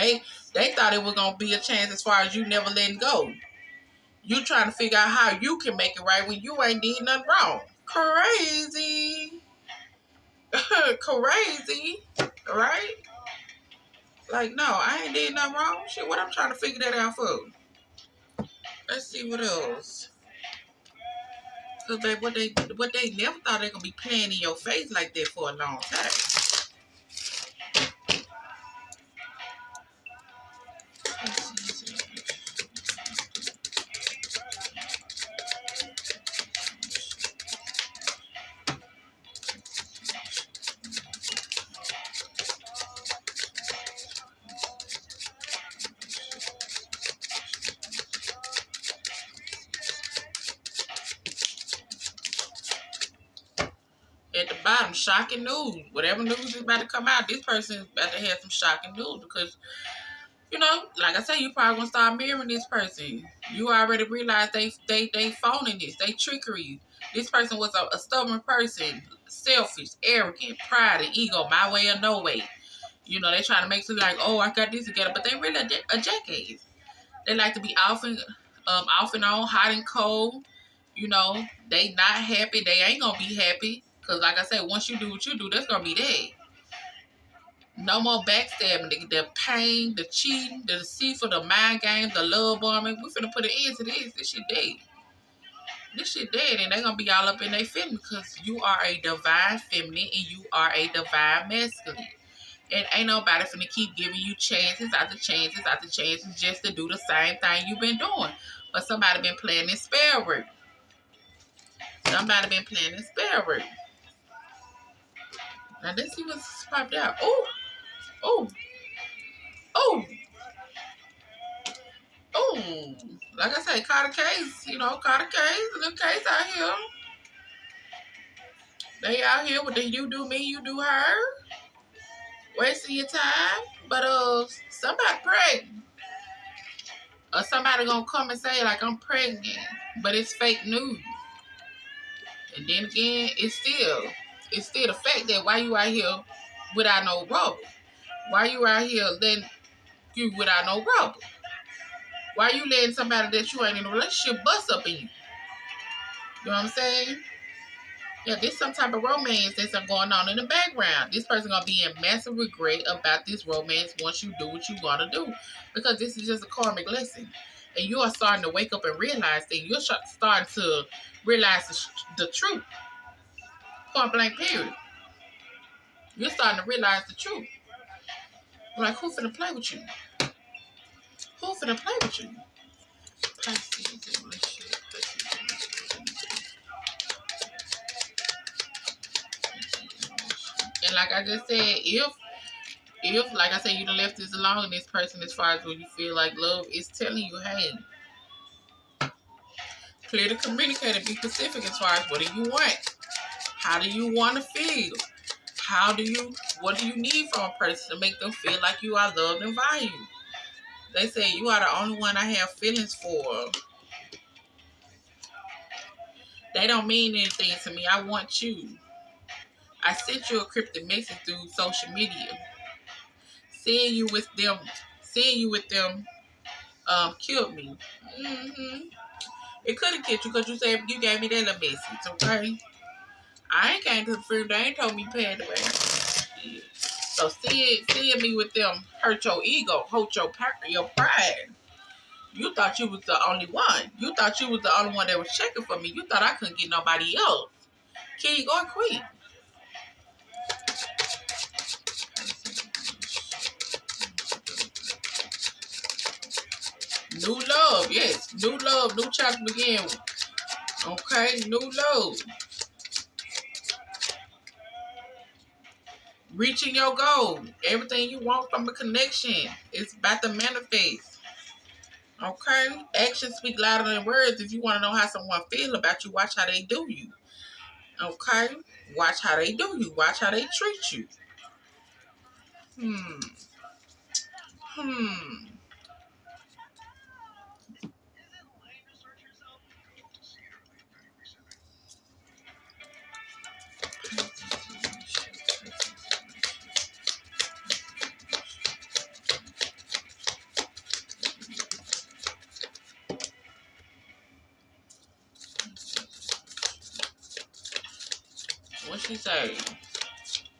They thought it was going to be a chance as far as you never letting go. You trying to figure out how you can make it right when you ain't did nothing wrong. Crazy. Crazy. Right? Like, no, I ain't did nothing wrong. Shit, what I'm trying to figure that out for? Let's see what else. Cause babe, what they never thought they gonna be playing in your face like that for a long time. At the bottom, shocking news. Whatever news is about to come out, this person is about to have some shocking news because, like I say, you probably gonna start mirroring this person. You already realize they phoning this, they trickery. This person was a stubborn person, selfish, arrogant, pride, and ego, my way or no way. They trying to make it like, oh, I got this together, but they really a jackass. They like to be off and on, hot and cold. They not happy. They ain't gonna be happy. Because like I said, once you do what you do, that's going to be that. No more backstabbing, the pain, the cheating, the deceitful, the mind games, the love bombing. We finna put an end to this. This shit dead. This shit dead, and they gonna be all up in their feelings because you are a divine feminine and you are a divine masculine. And ain't nobody finna keep giving you chances after chances after chances just to do the same thing you've been doing. But somebody been playing this spell work. Somebody been playing this spell work. Now let's see what's popped out. Oh, oh, oh, oh. Like I say, caught a case. Caught a case. A little case out here. They out here with the you do me, you do her. Wasting your time. But somebody pregnant. Or somebody gonna come and say like I'm pregnant. But it's fake news. And then again, it's still the fact that why you out here without no rubber? Why you out here letting you without no rubber? Why you letting somebody that you ain't in a relationship bust up in you? You know what I'm saying? Yeah, there's some type of romance that's going on in the background. This person gonna be in massive regret about this romance once you do what you gotta do, because this is just a karmic lesson, and you are starting to wake up and realize that you're starting to realize the truth. Point blank, period. You're starting to realize the truth. Like, who finna play with you? Who finna play with you? And like I just said, if like I said, you done left this alone, and this person, as far as what you feel like love is telling you, hey, clear to communicate and be specific as far as what do you want? How do you want to feel? What do you need from a person to make them feel like you are loved and valued? They say you are the only one I have feelings for. They don't mean anything to me. I want you. I sent you a cryptic message through social media. Seeing you with them killed me. It could have killed you because you said you gave me that little message, okay? I ain't came to the funeral. They ain't told me you passed away. So seeing me with them hurt your ego, hurt your pride. You thought you was the only one. You thought you was the only one that was checking for me. You thought I couldn't get nobody else. King or queen. New love, yes. New love, new chapter begin. Okay, new love. Reaching your goal. Everything you want from a connection. It's about to manifest. Okay? Actions speak louder than words. If you want to know how someone feel about you, watch how they do you. Okay? Watch how they do you. Watch how they treat you. What she say?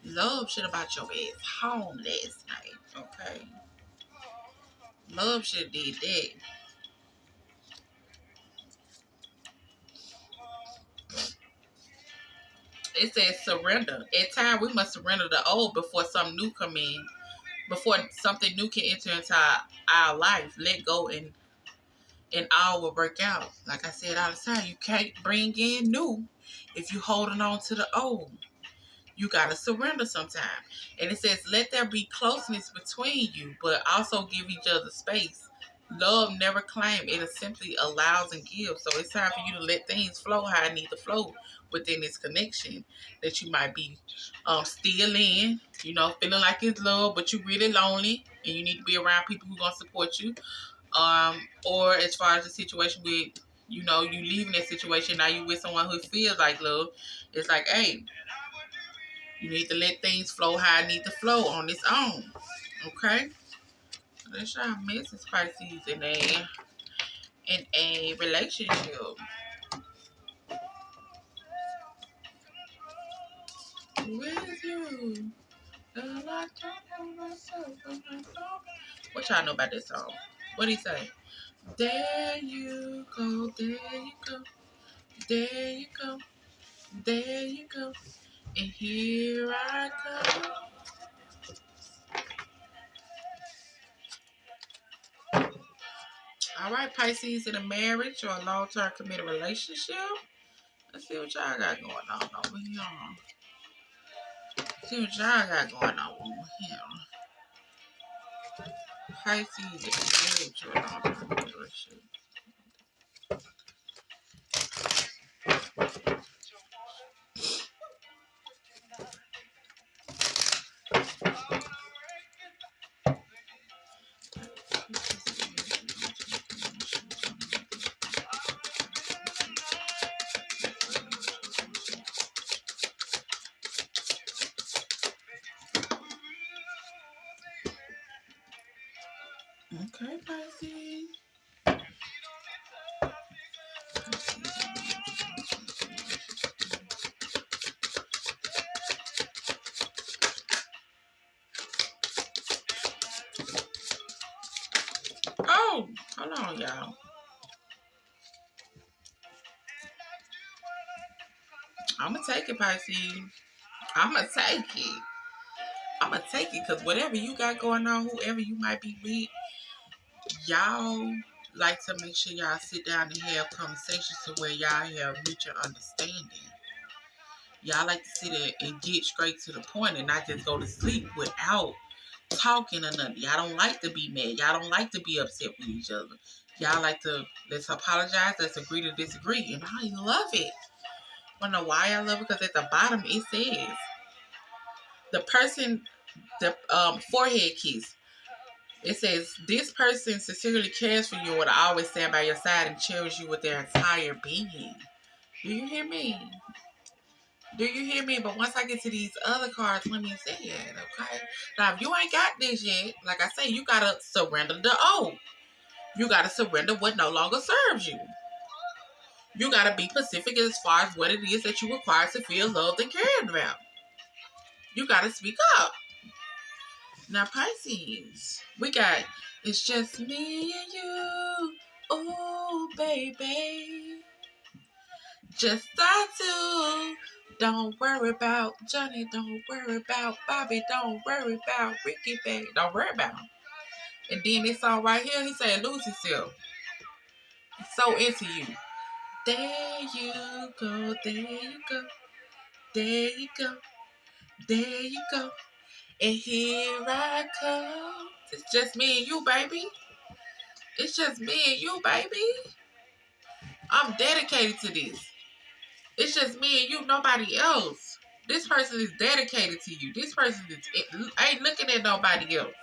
Love should have brought your ass home last night. Okay? Love should have did that. It says surrender. At times, we must surrender the old before something new come in. Before something new can enter into our life. Let go and all will work out. Like I said all the time, you can't bring in new if you holding on to the old. You gotta surrender sometime. And it says, let there be closeness between you, but also give each other space. Love never claims, it simply allows and gives. So it's time for you to let things flow how it needs to flow within this connection that you might be still in, feeling like it's love, but you're really lonely and you need to be around people who are gonna support you. Or as far as the situation with, you leaving that situation, now you with someone who feels like love. It's like, hey, you need to let things flow how it need to flow on its own. Okay? Let's try Mrs. Pisces in a relationship. With you. What y'all know about this song? What do he say? There you go, there you go, there you go, there you go, and here I come. All right, Pisces, in a marriage or a long-term committed relationship. Let's see what y'all got going on over here. See what y'all got going on over here. Pisces, in a marriage or a long-term committed relationship. Okay, Pisces. Oh, hold on, y'all. I'm going to take it, Pisces. I'm going to take it. I'm going to take it because whatever you got going on, whoever you might be with, y'all like to make sure y'all sit down and have conversations to where y'all have mutual understanding. Y'all like to sit there and get straight to the point and not just go to sleep without talking or nothing. Y'all don't like to be mad. Y'all don't like to be upset with each other. Y'all like to, let's apologize, let's agree to disagree. And I love it. Wanna know why I love it? Because at the bottom it says, the person, the forehead kiss. It says, this person sincerely cares for you and will always stand by your side and cherish you with their entire being. Do you hear me? Do you hear me? But once I get to these other cards, let me say it, okay? Now, if you ain't got this yet, like I say, you got to surrender the oath. You got to surrender what no longer serves you. You got to be specific as far as what it is that you require to feel loved and cared about. You got to speak up. Now, Pisces, we got, it's just me and you. Oh, baby. Just I do. Don't worry about Johnny. Don't worry about Bobby. Don't worry about Ricky, baby. Don't worry about him. And then this song right here, he said, lose himself. He's so into you. There you go. There you go. There you go. There you go. And here I come. It's just me and you, baby. It's just me and you, baby. I'm dedicated to this. It's just me and you, nobody else. This person is dedicated to you. This person ain't looking at nobody else.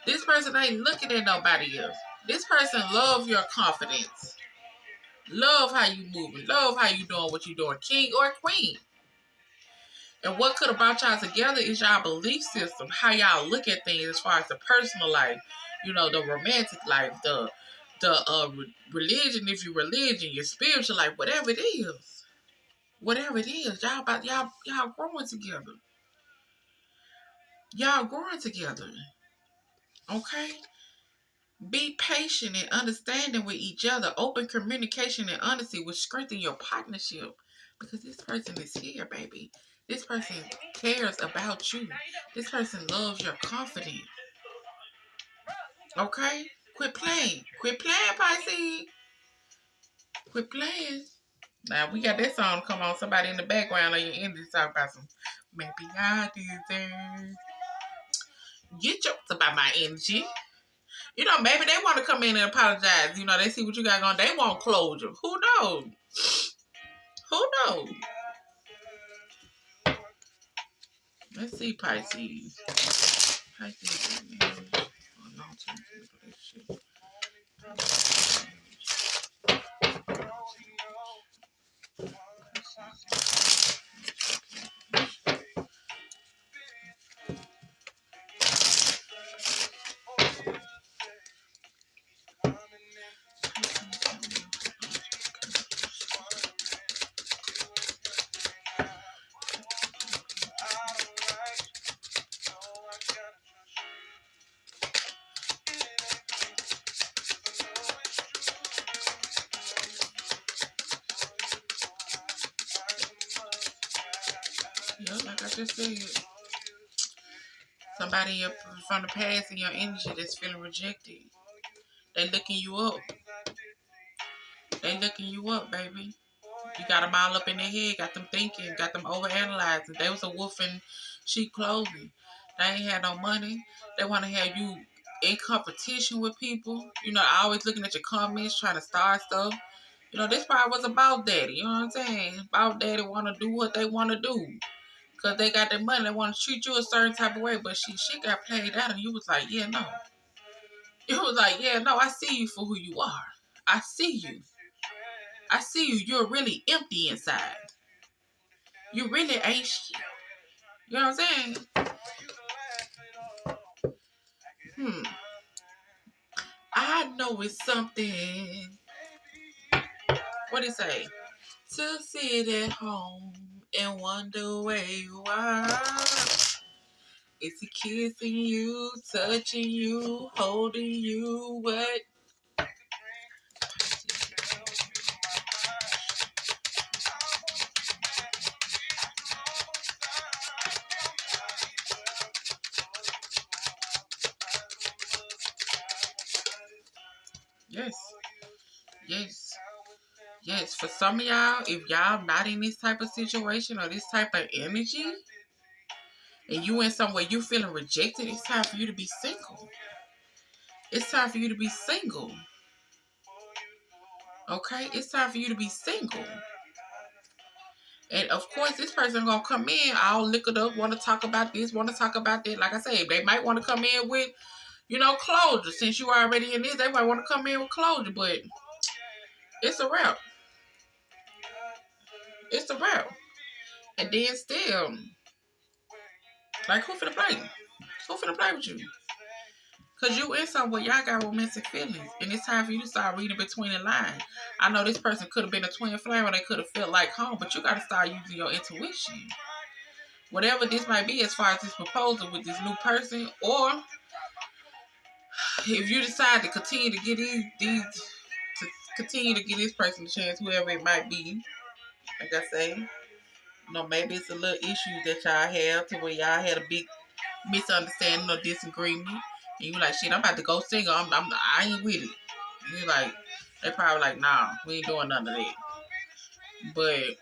This person ain't looking at nobody else. This person love your confidence. Love how you moving. Love how you doing what you doing. King or queen. And what could have brought y'all together is y'all belief system. How y'all look at things as far as the personal life. You know, the romantic life. The religion, if you're religion. Your spiritual life. Whatever it is. Whatever it is. Y'all growing together. Y'all growing together. Okay? Be patient and understanding with each other. Open communication and honesty will strengthen your partnership. Because this person is here, baby. This person cares about you. This person loves your confidence. Okay? Quit playing. Quit playing, Pisces. Quit playing. Now, we got that song come on. Somebody in the background or your ending talk about some, maybe I deserve. Get jokes about my energy. You know, maybe they want to come in and apologize. You know, they see what you got going. They want closure. Who knows? Who knows? Let's see, Pisces. Pisces. Yeah, like I just said. Somebody from the past in your energy that's feeling rejected. They looking you up. They looking you up, baby. You got them all up in their head, got them thinking, got them overanalyzing. They was a wolf in sheep clothing. They ain't had no money. They want to have you in competition with people. You know, always looking at your comments, trying to start stuff. You know, this part was about daddy. You know what I'm saying? About daddy want to do what they want to do. Because they got their money. They want to treat you a certain type of way. But she got played out and you was like, yeah, no. You was like, yeah, no, I see you for who you are. I see you. I see you. You're really empty inside. You really ain't shit. You know what I'm saying? I know it's something. What do you say? To sit at home and wonder where you are. Is he kissing you, touching you, holding you? What? Yes. Yes. Yes. For some of y'all, if y'all not in this type of situation or this type of energy, and you in somewhere you feeling rejected, it's time for you to be single. It's time for you to be single. Okay? It's time for you to be single. And of course, this person gonna come in all liquored up, want to talk about this, want to talk about that. Like I said, they might want to come in with, closure. Since you already in this, they might want to come in with closure. But it's a wrap. It's a wrap. And then still, like, who finna play? Who finna play with you? Because you in somewhere, y'all got romantic feelings. And it's time for you to start reading between the lines. I know this person could have been a twin flame or they could have felt like home, but you got to start using your intuition. Whatever this might be as far as this proposal with this new person, or if you decide to continue to get these to continue to give this person a chance, whoever it might be, like I say, maybe it's a little issue that y'all have to where y'all had a big misunderstanding or disagreement, and you like, shit, I'm about to go single. I ain't with it. And you like, they probably like, nah, we ain't doing none of that. But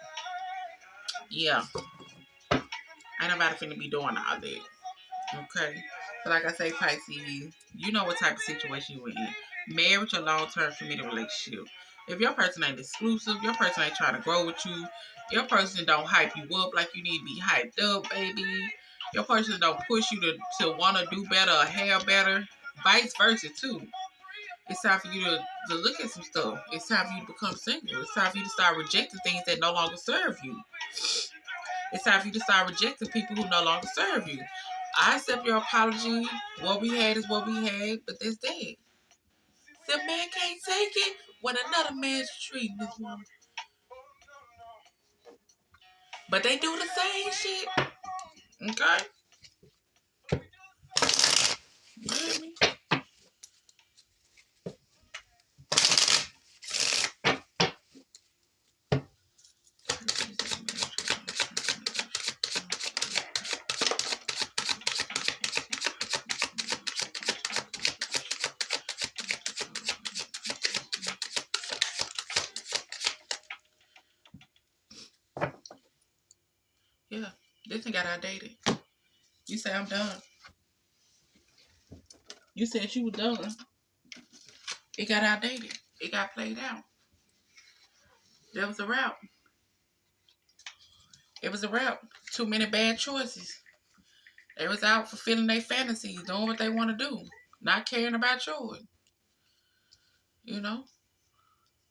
yeah, ain't nobody finna be doing all that. Okay. So like I say, Pisces, you know what type of situation you're in. Marriage or long-term committed relationship. If your person ain't exclusive, your person ain't trying to grow with you, your person don't hype you up like you need to be hyped up, baby. Your person don't push you to want to do better or have better. Vice versa, too. It's time for you to look at some stuff. It's time for you to become single. It's time for you to start rejecting things that no longer serve you. It's time for you to start rejecting people who no longer serve you. I accept your apology. What we had is what we had, but that's that. The man can't take it when another man's treating this woman. But they do the same shit. Okay? You hear me? Yeah. This thing got outdated. You say I'm done. You said you were done. It got outdated. It got played out. That was a wrap. It was a wrap. Too many bad choices. They was out fulfilling their fantasies, doing what they want to do, not caring about yours. You know?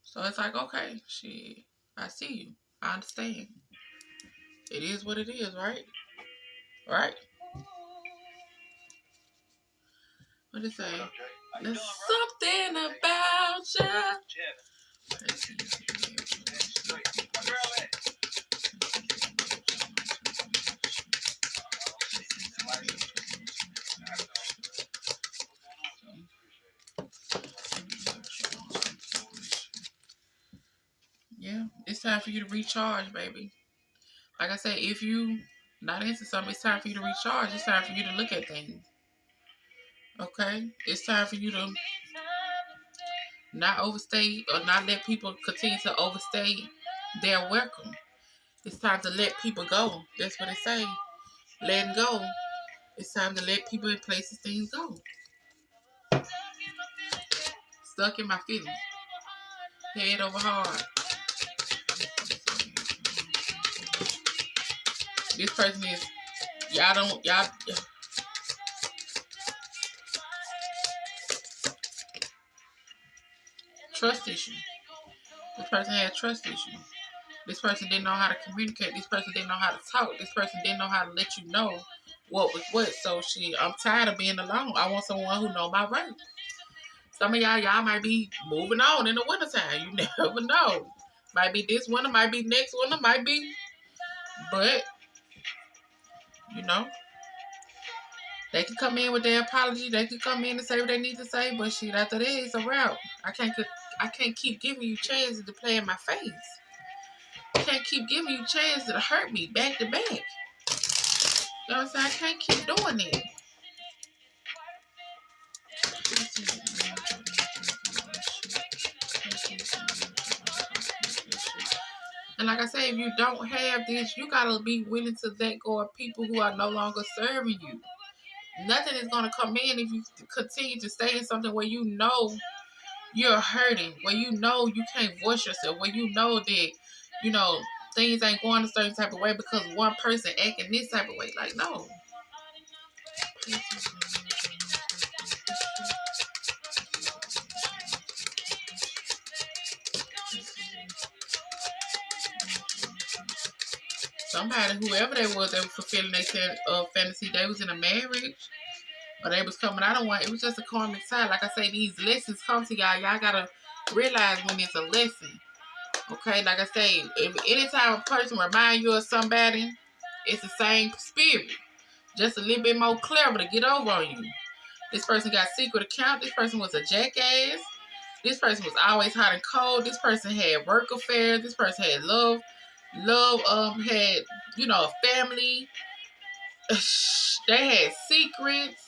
So it's like, okay, shit, I see you. I understand. It is what it is, right? Right? What did it say? There's something about you. Yeah, it's time for you to recharge, baby. Like I said, if you Not into something. It's time for you to recharge. It's time for you to look at things. Okay? It's time for you to not overstay or not let people continue to overstay their welcome. It's time to let people go. That's what they say. Letting go. It's time to let people in places things go. Stuck in my feelings. Head over hard. This person is y'all trust issue. This person had trust issues. This person didn't know how to communicate. This person didn't know how to talk. This person didn't know how to let you know what was what. So I'm tired of being alone. I want someone who know my rights. Some of y'all might be moving on in the wintertime. You never know. Might be this winter, might be next winter, might be. But, you know, they can come in with their apology. They can come in and say what they need to say. But shit, after that, it's a wrap. I can't keep giving you chances to play in my face. I can't keep giving you chances to hurt me back to back. You know what I'm saying? I can't keep doing it. And like I say, if you don't have this, you gotta be willing to let go of people who are no longer serving you. Nothing is gonna come in if you continue to stay in something where you know you're hurting, where you know you can't voice yourself, where you know that, you know, things ain't going a certain type of way because one person acting this type of way. Like, no. Somebody, whoever they was fulfilling their fantasy, they was in a marriage or they was coming out of one. It was just a karmic side. Like I say, these lessons come to y'all. Y'all gotta realize when it's a lesson. Okay, like I say, if anytime a person remind you of somebody, it's the same spirit. Just a little bit more clever to get over on you. This person got secret account. This person was a jackass. This person was always hot and cold. This person had work affairs. This person had love, had, you know, a family. They had secrets.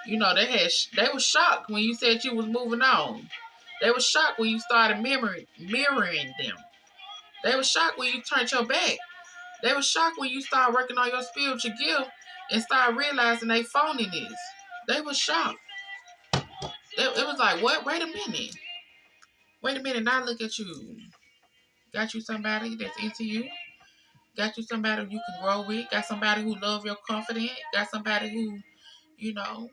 You know, they were shocked when you said you was moving on. They were shocked when you started mirroring them. They were shocked when you turned your back. They were shocked when you started working on your spiritual gift and started realizing they phoniness. They were shocked. It was like, what? Wait a minute. Wait a minute. Now look at you. Got you somebody that's into you. Got you somebody you can grow with. Got somebody who love your confidence. Got somebody who, you know,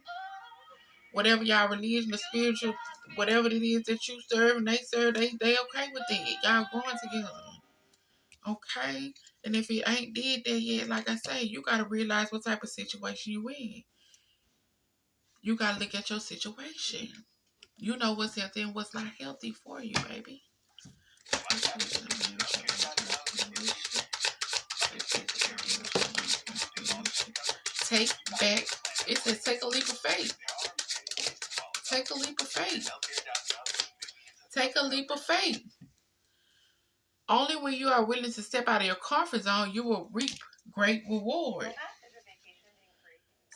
whatever y'all religion or spiritual, whatever it is that you serve and they serve, they okay with it. Y'all growing together. Okay? And if it ain't did that yet, like I say, you got to realize what type of situation you in. You got to look at your situation. You know what's healthy and what's not healthy for you, baby. Take back. It says take a leap of faith. Take a leap of faith. Take a leap of faith. Only when you are willing to step out of your comfort zone, you will reap great reward.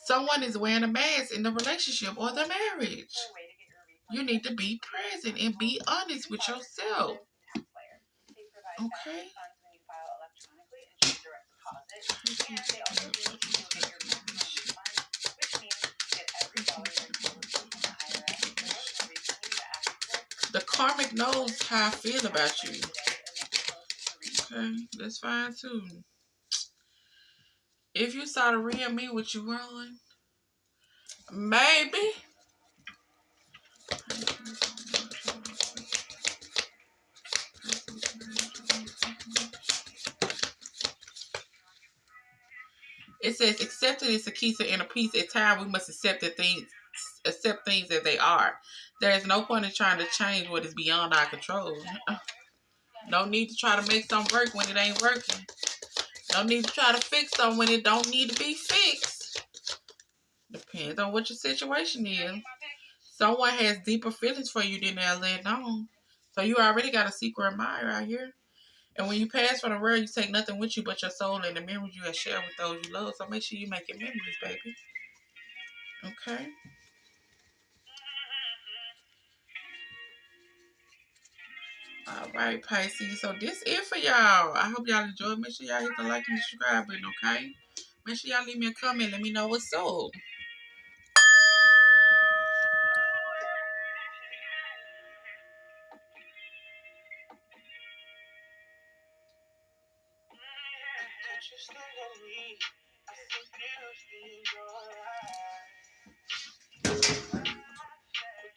Someone is wearing a mask in the relationship or the marriage. You need to be present and be honest with yourself. Okay? The karmic knows how I feel about you. Okay, that's fine too. If you saw the real me, would you run? Maybe. It says accepting is the key to inner peace. At times we must accept things as they are. There is no point in trying to change what is beyond our control. No need to try to make something work when it ain't working. No need to try to fix something when it don't need to be fixed. Depends on what your situation is. Someone has deeper feelings for you than they'll let on. So you already got a secret admirer out here. And when you pass from the world, you take nothing with you but your soul and the memories you have shared with those you love. So make sure you make your memories, baby. Okay? All right, Pisces. So this is for y'all. I hope y'all enjoyed. Make sure y'all hit the like and the subscribe button, okay? Make sure y'all leave me a comment. Let me know what's up. Just look at me. I see beauty in your eyes.